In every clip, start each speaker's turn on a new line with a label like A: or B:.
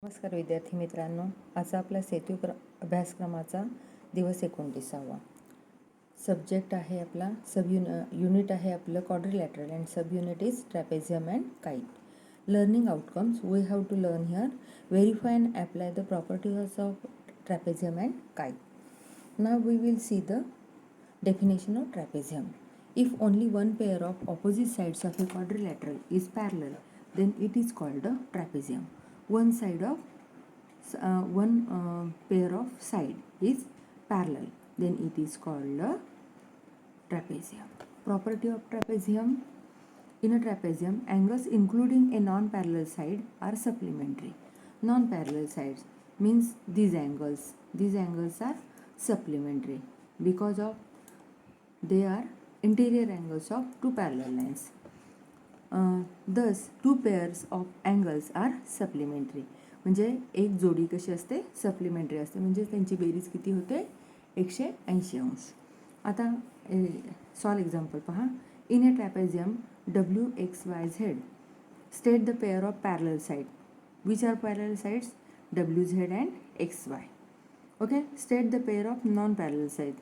A: नमस्कार विद्यार्थी मित्रांनो, आजचा आपला सेतू अभ्यासक्रमाचा दिवस 29वा. सब्जेक्ट आहे आपला युनिट आहे आपलं quadrilateral and sub unit is trapezium and kite. Learning outcomes we have to learn here verify and apply the properties of trapezium and kite. Now we will see the definition of trapezium. If only one pair of opposite sides of a quadrilateral is parallel, then it is called a trapezium. One pair of side is parallel, then it is called a trapezium. Property of trapezium: in a trapezium, angles including a non-parallel side are supplementary. Non-parallel sides means these angles are supplementary because of they are interior angles of two parallel lines. Thus two pairs of angles are supplementary. म्हणजे एक जोडी कशी असते, supplementary असते, म्हणजे त्यांची berries किती होते, 180 अंश. आता सॉल्व एक्झाम्पल पहा. In a trapezium WXYZ state the pair of parallel side. Which are parallel sides? WZ and XY. Okay, state the pair of non-parallel side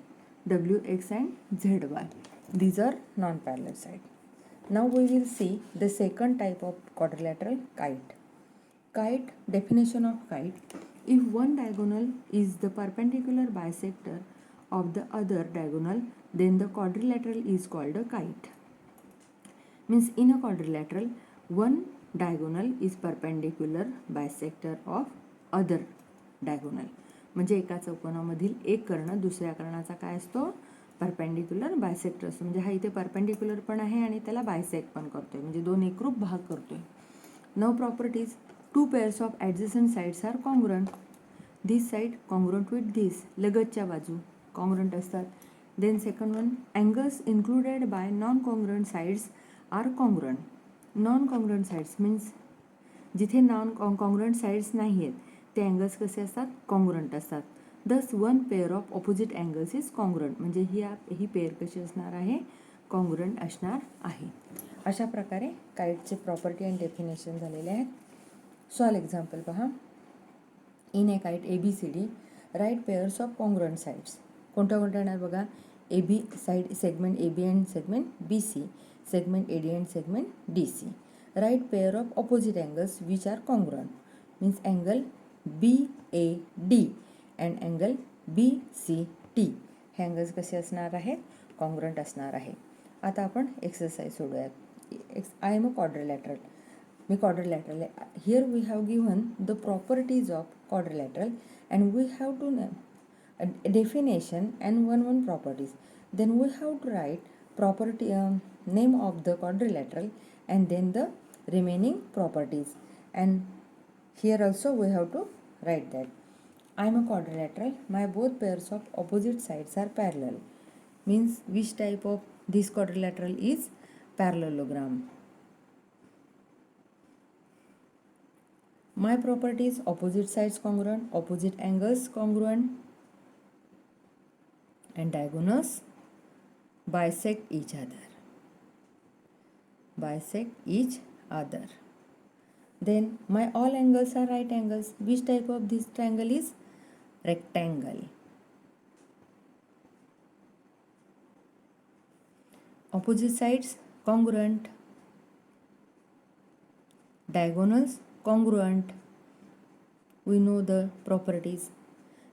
A: WX and ZY. These are non-parallel side. Now we will see the second type of quadrilateral, kite. Kite, definition of kite: if one diagonal is the perpendicular bisector of the other diagonal, then the quadrilateral is called a kite. Means in a quadrilateral, one diagonal is perpendicular bisector of other diagonal. म्हणजे एका चौकोनामधील एक कर्ण दुसऱ्या कर्णाचा काय असतो, perpendicular bisector असतो. म्हणजे हा इथे परपेंडिक्युलर पण आहे आणि त्याला बायसेक्ट पण करतोय, म्हणजे दोन एकरूप भाग करतोय. Now properties: two pairs of adjacent sides are congruent. This side congruent with this, लगतच्या बाजू कॉन्ग्रुएंट असतात. Then second one, angles included by non congruent sides are congruent. Non congruent sides means जिथे नॉन कॉन्ग्रुएंट साइड्स नाही आहेत ते angles कसे असतात, congruent असतात. Thus one pair of opposite angles is congruent. म्हणजे ही पेअर कशी असणार आहे, कॉन्ग्रुएंट असणार आहे. अशा प्रकारे काइटचे प्रॉपर्टी अँड डेफिनेशन झालेले आहेत. सॉल्व एक्झाम्पल पहा. In a kite ABCD write pairs of congruent sides. कोणत्या कोणत्या येणार बघा. AB side segment AB and segment BC, segment AD and segment DC. Write pair of opposite angles which are congruent. Means angle BAD and angle BCT. हे angles कसे असणार आहेत, congruent असणार आहे. आता आपण एक्सरसाइज सोडूयात. I am a quadrilateral. मी क्वाड्रिलॅटरल आहे. Here we have given the properties of quadrilateral and we have to definition and one properties. Then we have to write property name of the quadrilateral and then the remaining properties. And here also we have to write that I am a quadrilateral, my both pairs of opposite sides are parallel. Means which type of this quadrilateral is parallelogram. My property is opposite sides congruent, opposite angles congruent, and diagonals bisect each other. Bisect each other. Then my all angles are right angles. Which type of this triangle is rectangle. Opposite sides congruent, diagonals congruent. We know the properties.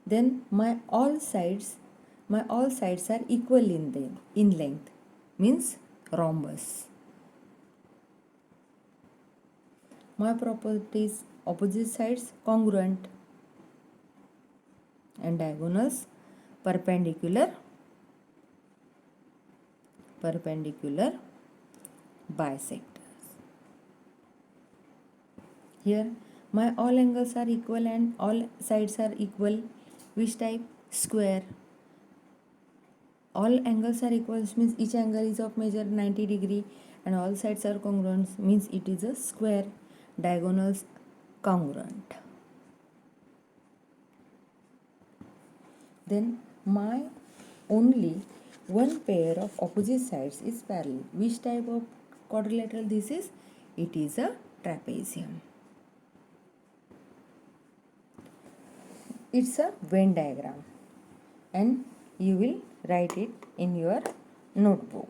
A: Then my all sides are equal in length, means rhombus. My properties: opposite sides congruent and diagonals perpendicular bisectors. Here my all angles are equal and all sides are equal. Which type? Square. All angles are equal means each angle is of measure 90 degree and all sides are congruent means it is a square. Diagonals congruent. Then my only one pair of opposite sides is parallel. Which type of quadrilateral this is? It is a trapezium. It's a Venn diagram and you will write it in your notebook.